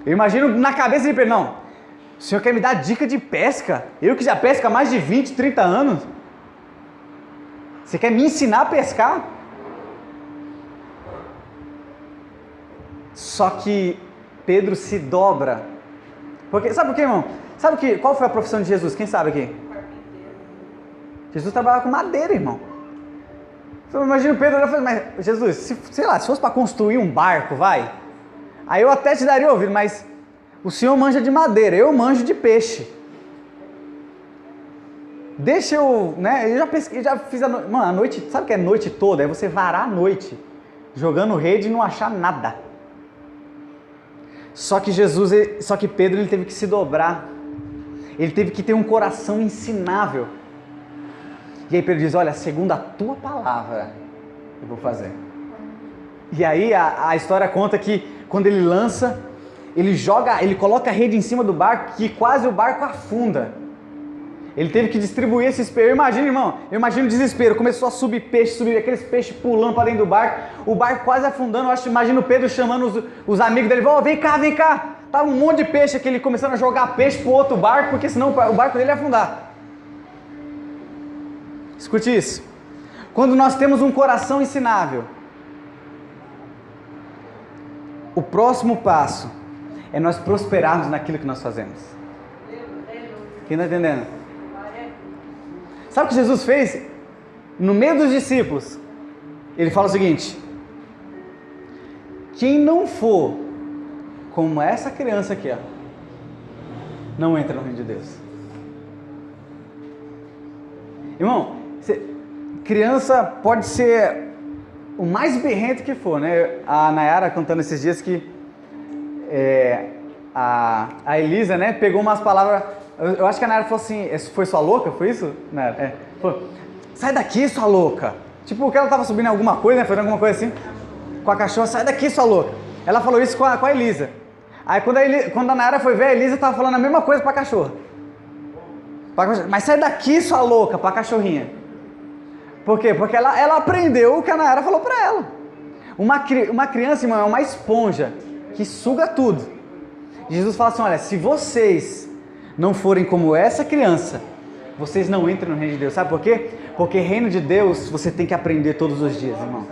Eu imagino na cabeça de Pedro, não, o Senhor quer me dar dica de pesca? Eu que já pesco há mais de 20, 30 anos. Você quer me ensinar a pescar? Só que Pedro se dobra. Porque, sabe por quê, irmão? Qual foi a profissão de Jesus? Quem sabe aqui? Jesus trabalhava com madeira, irmão. Então, imagina o Pedro, mas Jesus, se fosse para construir um barco, vai. Aí eu até te daria ouvido, mas o Senhor manja de madeira, eu manjo de peixe. Deixa eu, né? Eu já fiz a noite. Mano, a noite, sabe o que é noite toda? É você varar a noite, jogando rede e não achar nada. Só que Pedro ele teve que se dobrar. Ele teve que ter um coração ensinável. E aí Pedro diz: olha, segundo a tua palavra, eu vou fazer. E aí a história conta que quando ele lança, ele coloca a rede em cima do barco, que quase o barco afunda. Ele teve que distribuir esses peixes. Eu imagino o desespero. Começou a subir aqueles peixes pulando para dentro do barco. O barco quase afundando. Imagino o Pedro chamando os amigos dele. Vem cá. Tava um monte de peixe aqui, ele começando a jogar peixe pro outro barco, porque senão o barco dele ia afundar. Escute isso. Quando nós temos um coração ensinável, o próximo passo é nós prosperarmos naquilo que nós fazemos. Quem está entendendo? Sabe o que Jesus fez? No meio dos discípulos, ele fala o seguinte: quem não for como essa criança aqui, não entra no reino de Deus. Irmão, criança pode ser o mais birrento que for, né? A Nayara contando esses dias que a Elisa, né, pegou umas palavras. Eu acho que a Nayara falou assim: foi sua louca? Foi isso? Nayara? Falou: sai daqui, sua louca. Tipo, que ela tava subindo alguma coisa, né? Fazendo alguma coisa assim com a cachorra: sai daqui, sua louca. Ela falou isso com a Elisa. Aí quando a Nayara foi ver, a Elisa tava falando a mesma coisa pra cachorra. Mas sai daqui, sua louca, pra cachorrinha. Por quê? Porque ela aprendeu o que a Nayara falou pra ela. Uma criança, irmão, é uma esponja que suga tudo. Jesus fala assim: olha, se vocês não forem como essa criança, vocês não entram no reino de Deus. Sabe por quê? Porque reino de Deus você tem que aprender todos os dias, irmão.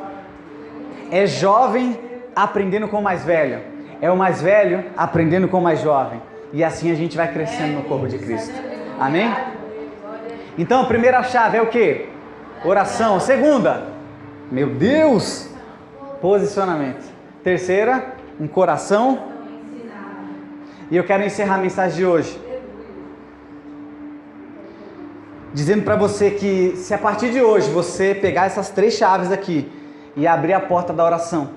É jovem aprendendo com o mais velho. É o mais velho aprendendo com o mais jovem. E assim a gente vai crescendo no corpo de Cristo. Amém? Então a primeira chave é o quê? Oração. Segunda, meu Deus, posicionamento. Terceira, um coração. E eu quero encerrar a mensagem de hoje dizendo para você que se a partir de hoje você pegar essas 3 chaves aqui e abrir a porta da oração,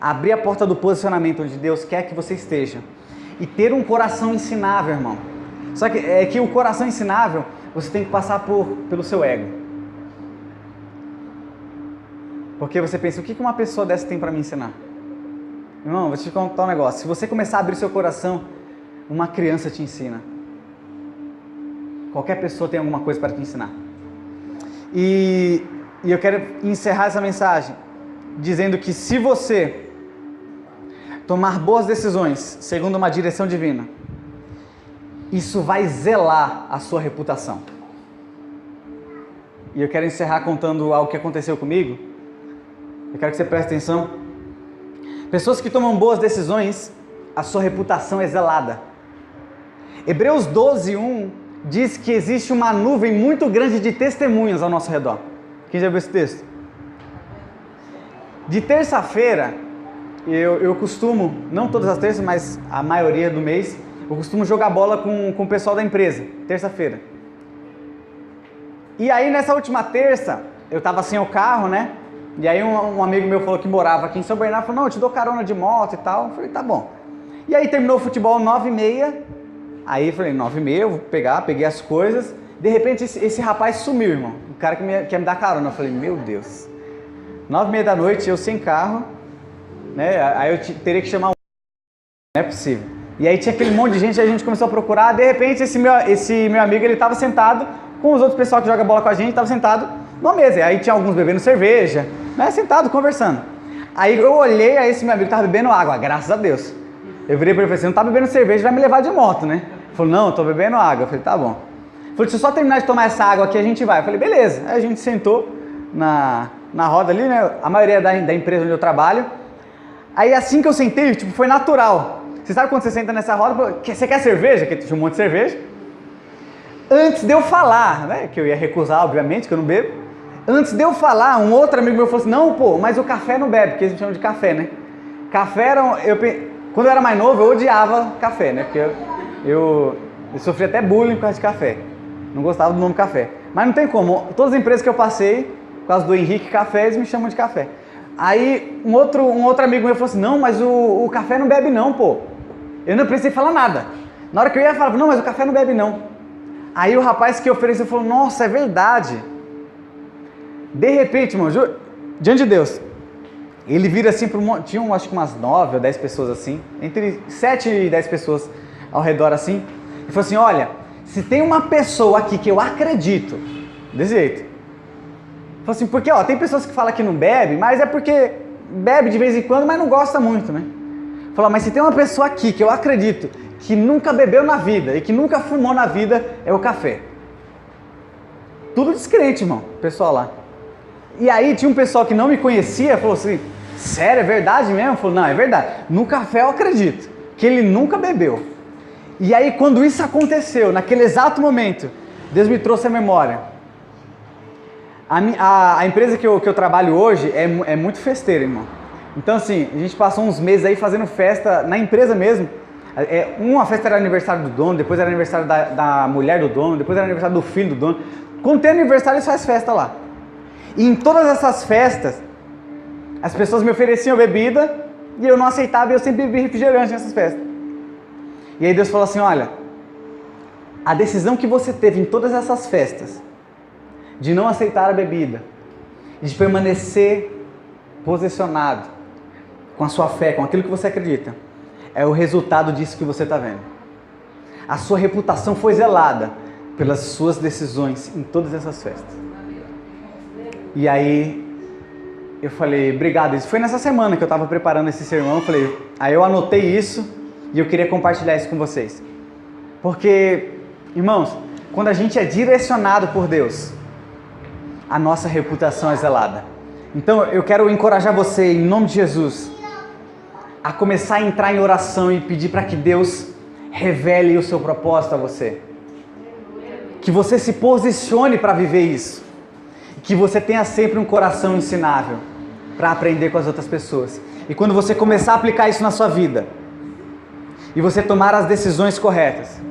abrir a porta do posicionamento onde Deus quer que você esteja e ter um coração ensinável, irmão. Só que é que o coração ensinável, você tem que passar pelo seu ego. Porque você pensa, o que uma pessoa dessa tem para me ensinar? Irmão, vou te contar um negócio. Se você começar a abrir seu coração, uma criança te ensina. Qualquer pessoa tem alguma coisa para te ensinar. E eu quero encerrar essa mensagem dizendo que se você tomar boas decisões segundo uma direção divina, isso vai zelar a sua reputação. E eu quero encerrar contando algo que aconteceu comigo. Eu quero que você preste atenção. Pessoas que tomam boas decisões, a sua reputação é zelada. Hebreus 12:1 diz que existe uma nuvem muito grande de testemunhas ao nosso redor. Quem já viu esse texto? De terça-feira, eu costumo, não todas as terças, mas a maioria do mês, eu costumo jogar bola com o pessoal da empresa, terça-feira. E aí nessa última terça, eu tava sem o carro, né? E aí um amigo meu falou que morava aqui em São Bernardo, falou, não, eu te dou carona de moto e tal. Eu falei, tá bom. E aí terminou o futebol 9h30, aí eu falei, 9h30, eu vou peguei as coisas. De repente esse rapaz sumiu, irmão, o cara que quer me dar carona. Eu falei, meu Deus, 9h30 da noite, eu sem carro, né? Aí eu teria que chamar um... Não é possível. E aí tinha aquele monte de gente, a gente começou a procurar, de repente esse meu amigo, ele tava sentado com os outros pessoal que joga bola com a gente, tava sentado numa mesa. Aí tinha alguns bebendo cerveja, né, sentado, conversando. Aí eu olhei, aí esse meu amigo tava bebendo água, graças a Deus. Eu virei pra ele e falei, você não tá bebendo cerveja, vai me levar de moto, né? Ele falou, não, eu tô bebendo água. Eu falei, tá bom. Ele falou, deixa eu só terminar de tomar essa água aqui, a gente vai. Eu falei, beleza. Aí a gente sentou na roda ali, né, a maioria da empresa onde eu trabalho. Aí assim que eu sentei, tipo, foi natural. Você sabe quando você senta nessa roda, você quer cerveja? Que tinha um monte de cerveja. Antes de eu falar, né, que eu ia recusar, obviamente, que eu não bebo. Antes de eu falar, um outro amigo meu falou assim, não, pô, mas o café não bebe, porque eles me chamam de café, né? Café era, quando eu era mais novo, eu odiava café, né? Porque eu sofri até bullying por causa de café. Não gostava do nome café. Mas não tem como, todas as empresas que eu passei, por causa do Henrique Café, eles me chamam de café. Aí um outro amigo meu falou assim, não, mas o café não bebe não, pô. Eu não precisei falar nada. Na hora que eu ia falar, não, mas o café não bebe não. Aí o rapaz que ofereceu falou, nossa, é verdade. De repente, irmão, diante de Deus, ele vira assim para tinha acho que umas 9 ou 10 pessoas assim, entre 7 e 10 pessoas ao redor assim, e falou assim, olha, se tem uma pessoa aqui que eu acredito, desse jeito, falou assim, porque ó, tem pessoas que falam que não bebe, mas é porque bebe de vez em quando, mas não gosta muito, né? Falou, mas se tem uma pessoa aqui que eu acredito que nunca bebeu na vida e que nunca fumou na vida, é o café. Tudo descrente, irmão, o pessoal lá. E aí tinha um pessoal que não me conhecia, falou assim, sério, é verdade mesmo? Falou, não, é verdade. No café eu acredito, que ele nunca bebeu. E aí quando isso aconteceu, naquele exato momento, Deus me trouxe a memória. A empresa que eu trabalho hoje é muito festeira, irmão. Então assim, a gente passou uns meses aí fazendo festa na empresa mesmo. Uma festa era aniversário do dono, depois era aniversário da mulher do dono, depois era aniversário do filho do dono. Quando tem aniversário, eles fazem festa lá. E em todas essas festas, as pessoas me ofereciam bebida e eu não aceitava e eu sempre bebi refrigerante nessas festas. E aí Deus falou assim, olha, a decisão que você teve em todas essas festas, de não aceitar a bebida, de permanecer posicionado com a sua fé, com aquilo que você acredita, é o resultado disso que você está vendo. A sua reputação foi zelada pelas suas decisões em todas essas festas. E aí eu falei, obrigado. Isso foi nessa semana que eu estava preparando esse sermão. Aí eu anotei isso e eu queria compartilhar isso com vocês. Porque, irmãos, quando a gente é direcionado por Deus, a nossa reputação é zelada. Então eu quero encorajar você, em nome de Jesus, a começar a entrar em oração e pedir para que Deus revele o seu propósito a você. Que você se posicione para viver isso. Que você tenha sempre um coração ensinável para aprender com as outras pessoas. E quando você começar a aplicar isso na sua vida, e você tomar as decisões corretas,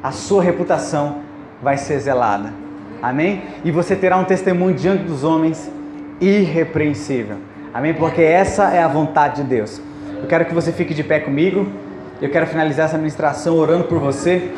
a sua reputação vai ser zelada. Amém? E você terá um testemunho diante dos homens irrepreensível. Amém? Porque essa é a vontade de Deus. Eu quero que você fique de pé comigo. Eu quero finalizar essa ministração orando por você.